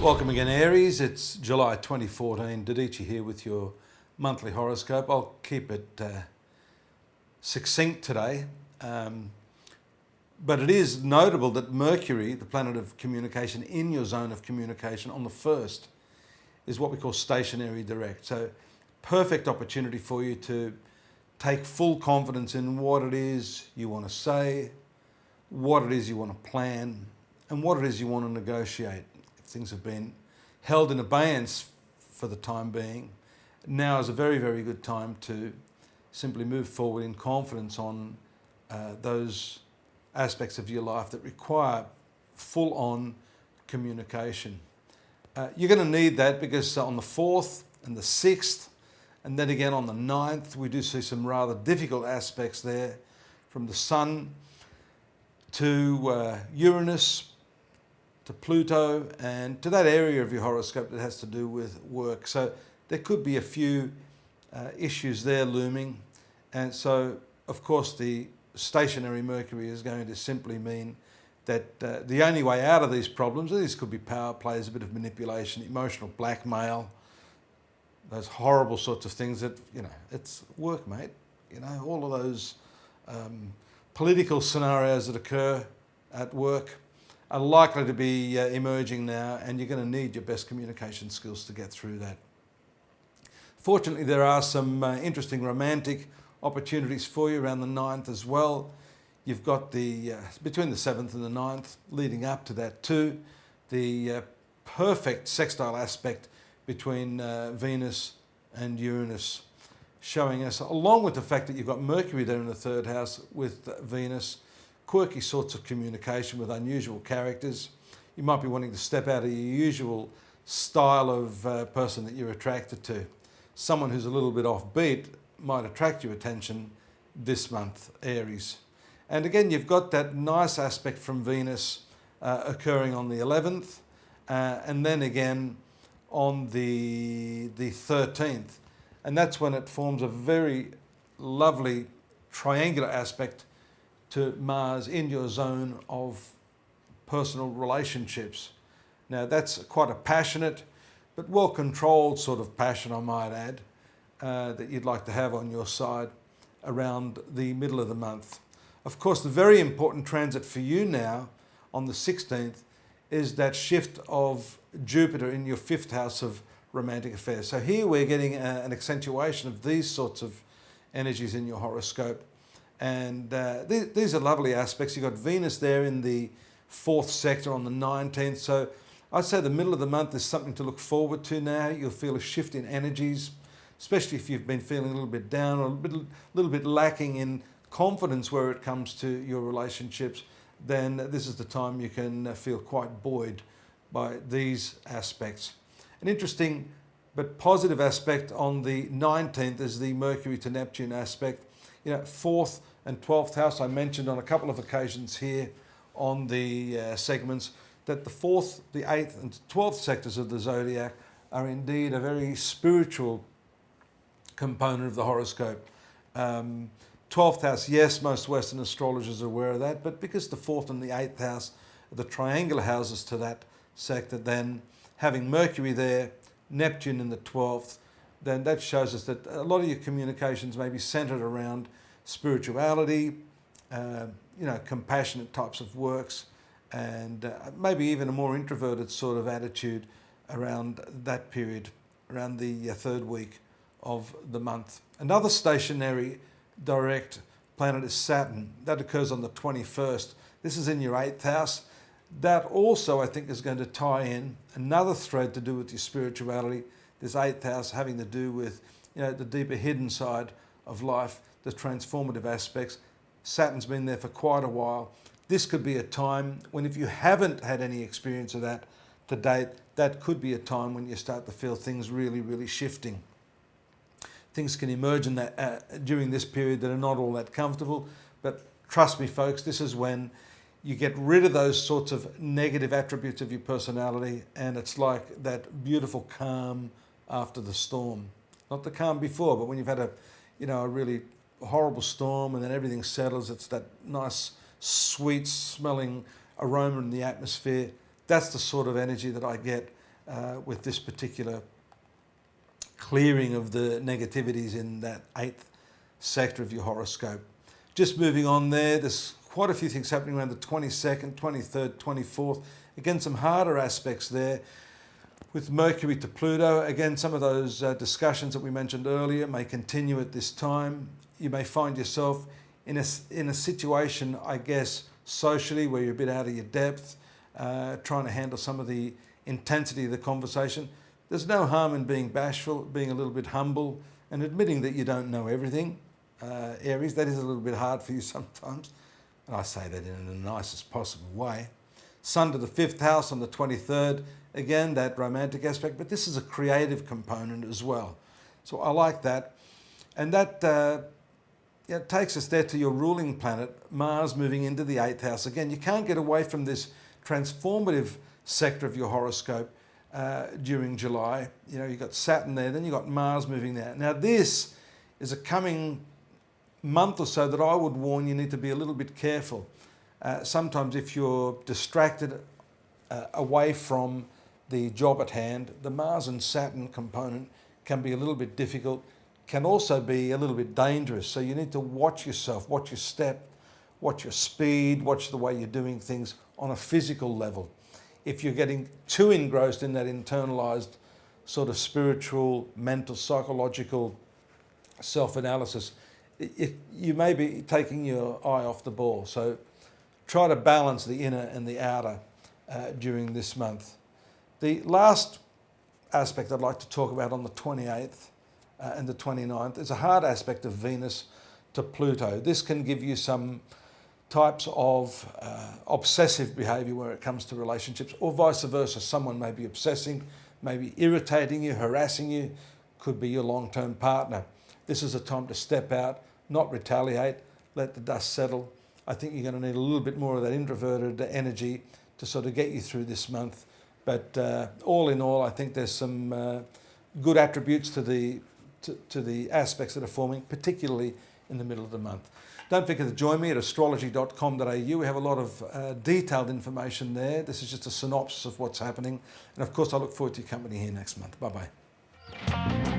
Welcome again, Aries. It's July 2014. Dadhichi here with your monthly horoscope. I'll keep it succinct today, but it is notable that Mercury, the planet of communication, in your zone of communication on the 1st is what we call stationary direct. So perfect opportunity for you to take full confidence in what it is you want to say, what it is you want to plan, and what it is you want to negotiate. If things have been held in abeyance for the time being, now is a very, very good time to simply move forward in confidence on those aspects of your life that require full-on communication. You're going to need that because on the 4th and the 6th, and then again on the 9th, we do see some rather difficult aspects there, from the Sun to Uranus, to Pluto, and to that area of your horoscope that has to do with work. So there could be a few issues there looming. And so, of course, the stationary Mercury is going to simply mean that the only way out of these problems, these could be power plays, a bit of manipulation, emotional blackmail, those horrible sorts of things that, it's work, mate. All of those political scenarios that occur at work are likely to be emerging now, and you're going to need your best communication skills to get through that. Fortunately, there are some interesting romantic opportunities for you around the 9th as well. You've got the between the 7th and the 9th, leading up to that too, the perfect sextile aspect between Venus and Uranus, showing us, along with the fact that you've got Mercury there in the 3rd house with Venus, quirky sorts of communication with unusual characters. You might be wanting to step out of your usual style of person that you're attracted to. Someone who's a little bit offbeat might attract your attention this month, Aries. And again, you've got that nice aspect from Venus occurring on the 11th, and then again on the 13th. And that's when it forms a very lovely triangular aspect to Mars in your zone of personal relationships. Now that's quite a passionate but well-controlled sort of passion, I might add, that you'd like to have on your side around the middle of the month. Of course, the very important transit for you now on the 16th is that shift of Jupiter in your 5th house of romantic affairs. So here we're getting an accentuation of these sorts of energies in your horoscope. And these are lovely aspects. You've got Venus there in the 4th sector on the 19th. So I'd say the middle of the month is something to look forward to now. You'll feel a shift in energies, especially if you've been feeling a little bit down or a little bit lacking in confidence where it comes to your relationships. Then this is the time you can feel quite buoyed by these aspects. An interesting but positive aspect on the 19th is the Mercury to Neptune aspect. 4th and 12th house, I mentioned on a couple of occasions here on the segments that the 4th, the 8th and 12th sectors of the zodiac are indeed a very spiritual component of the horoscope. 12th house, yes, most Western astrologers are aware of that, but because the 4th and the 8th house are the triangular houses to that sector, then having Mercury there, Neptune in the 12th, then that shows us that a lot of your communications may be centered around spirituality, compassionate types of works, and maybe even a more introverted sort of attitude around that period, around the 3rd week of the month. Another stationary direct planet is Saturn. That occurs on the 21st. This is in your 8th house. That also, I think, is going to tie in another thread to do with your spirituality. This 8th house having to do with the deeper hidden side of life, the transformative aspects. Saturn's been there for quite a while. This could be a time when, if you haven't had any experience of that to date, that could be a time when you start to feel things really, really shifting. Things can emerge in that during this period that are not all that comfortable, but trust me, folks, this is when you get rid of those sorts of negative attributes of your personality, and it's like that beautiful calm after the storm. Not the calm before, but when you've had a really horrible storm and then everything settles, it's that nice, sweet smelling aroma in the atmosphere. That's the sort of energy that I get with this particular clearing of the negativities in that 8th sector of your horoscope. Just moving on there's quite a few things happening around the 22nd, 23rd, 24th. Again, some harder aspects there with Mercury to Pluto. Again, some of those discussions that we mentioned earlier may continue at this time. You may find yourself in a situation, I guess, socially, where you're a bit out of your depth, trying to handle some of the intensity of the conversation. There's no harm in being bashful, being a little bit humble, and admitting that you don't know everything. Aries, that is a little bit hard for you sometimes. And I say that in the nicest possible way. Sun to the 5th house on the 23rd. Again, that romantic aspect, but this is a creative component as well. So I like that. And that takes us there to your ruling planet, Mars, moving into the 8th house. Again, you can't get away from this transformative sector of your horoscope during July. You know, you've got Saturn there, then you've got Mars moving there. Now, this is a coming month or so that I would warn you need to be a little bit careful. Sometimes if you're distracted away from the job at hand, the Mars and Saturn component can be a little bit difficult, can also be a little bit dangerous. So you need to watch yourself, watch your step, watch your speed, watch the way you're doing things on a physical level. If you're getting too engrossed in that internalized sort of spiritual, mental, psychological self-analysis, you may be taking your eye off the ball. So try to balance the inner and the outer during this month. The last aspect I'd like to talk about on the 28th and the 29th is a hard aspect of Venus to Pluto. This can give you some types of obsessive behaviour where it comes to relationships, or vice versa. Someone may be obsessing, maybe irritating you, harassing you, could be your long-term partner. This is a time to step out, not retaliate, let the dust settle. I think you're going to need a little bit more of that introverted energy to sort of get you through this month. But all in all, I think there's some good attributes to the aspects that are forming, particularly in the middle of the month. Don't forget to join me at astrology.com.au. We have a lot of detailed information there. This is just a synopsis of what's happening. And of course, I look forward to your company here next month. Bye-bye.